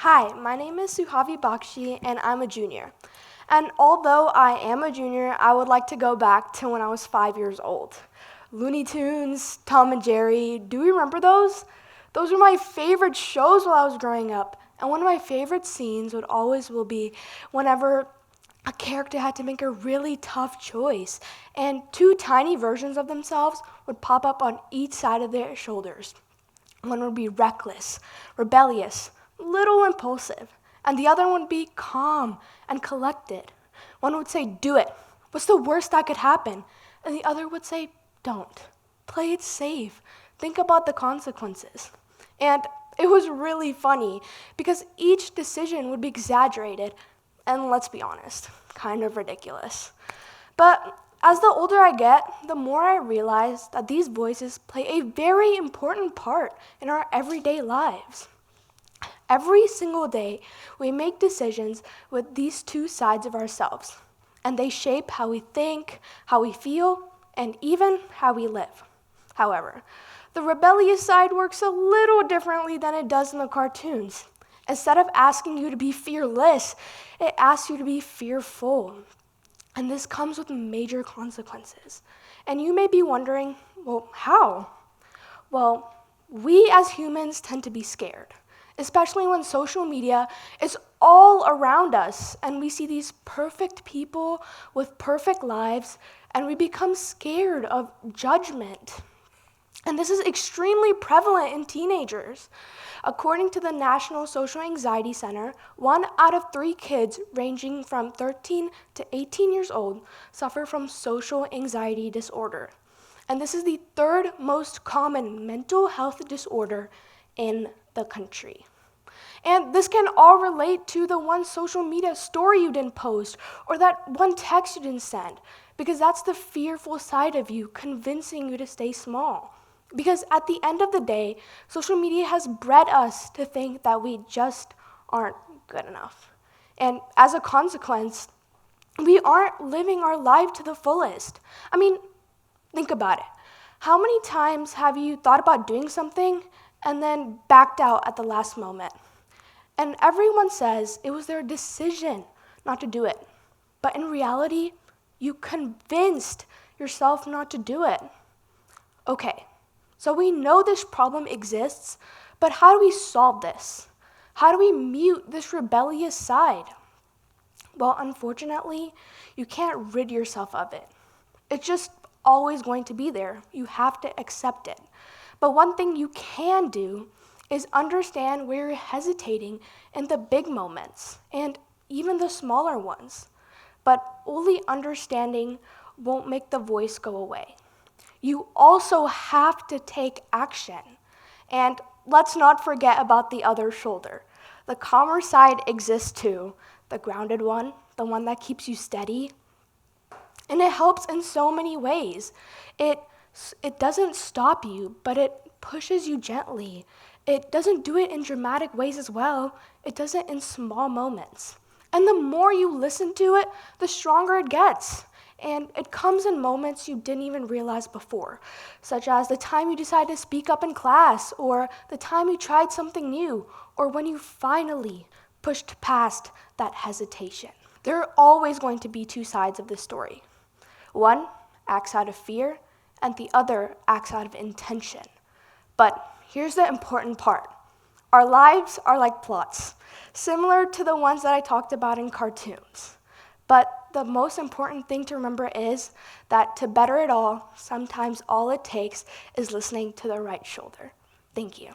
Hi, my name is Suhavi Bakshi, and I'm a junior. And although I am a junior, I would like to go back to when I was 5 years old. Looney Tunes, Tom and Jerry, do you remember those? Those were my favorite shows while I was growing up. And one of my favorite scenes will be whenever a character had to make a really tough choice, and two tiny versions of themselves would pop up on each side of their shoulders. One would be reckless, rebellious, little impulsive, and the other one would be calm and collected. One would say, "Do it. What's the worst that could happen?" And the other would say, "Don't. Play it safe. Think about the consequences." And it was really funny because each decision would be exaggerated and, let's be honest, kind of ridiculous. But as the older I get, the more I realize that these voices play a very important part in our everyday lives. Every single day, we make decisions with these two sides of ourselves, and they shape how we think, how we feel, and even how we live. However, the rebellious side works a little differently than it does in the cartoons. Instead of asking you to be fearless, it asks you to be fearful. And this comes with major consequences. And you may be wondering, well, how? Well, we as humans tend to be scared, especially when social media is all around us and we see these perfect people with perfect lives, and we become scared of judgment. And this is extremely prevalent in teenagers. According to the National Social Anxiety Center, 1 out of 3 kids ranging from 13 to 18 years old suffer from social anxiety disorder. And this is the third most common mental health disorder in the country. And this can all relate to the one social media story you didn't post or that one text you didn't send, because that's the fearful side of you convincing you to stay small. Because at the end of the day, social media has bred us to think that we just aren't good enough. And as a consequence, we aren't living our life to the fullest. I mean, think about it. How many times have you thought about doing something and then backed out at the last moment? And everyone says it was their decision not to do it. But in reality, you convinced yourself not to do it. Okay. So we know this problem exists, but how do we solve this? How do we mute this rebellious side? Well, unfortunately, you can't rid yourself of it. It's just always going to be there. You have to accept it. But one thing you can do is understand where you're hesitating in the big moments and even the smaller ones. But only understanding won't make the voice go away. You also have to take action. And let's not forget about the other shoulder. The calmer side exists too, the grounded one, the one that keeps you steady. And it helps in so many ways. It doesn't stop you, but it pushes you gently. It doesn't do it in dramatic ways as well. It does it in small moments. And the more you listen to it, the stronger it gets. And it comes in moments you didn't even realize before, such as the time you decided to speak up in class, or the time you tried something new, or when you finally pushed past that hesitation. There are always going to be two sides of this story. One acts out of fear, and the other acts out of intention. But here's the important part. Our lives are like plots, similar to the ones that I talked about in cartoons. But the most important thing to remember is that to better it all, sometimes all it takes is listening to the right shoulder. Thank you.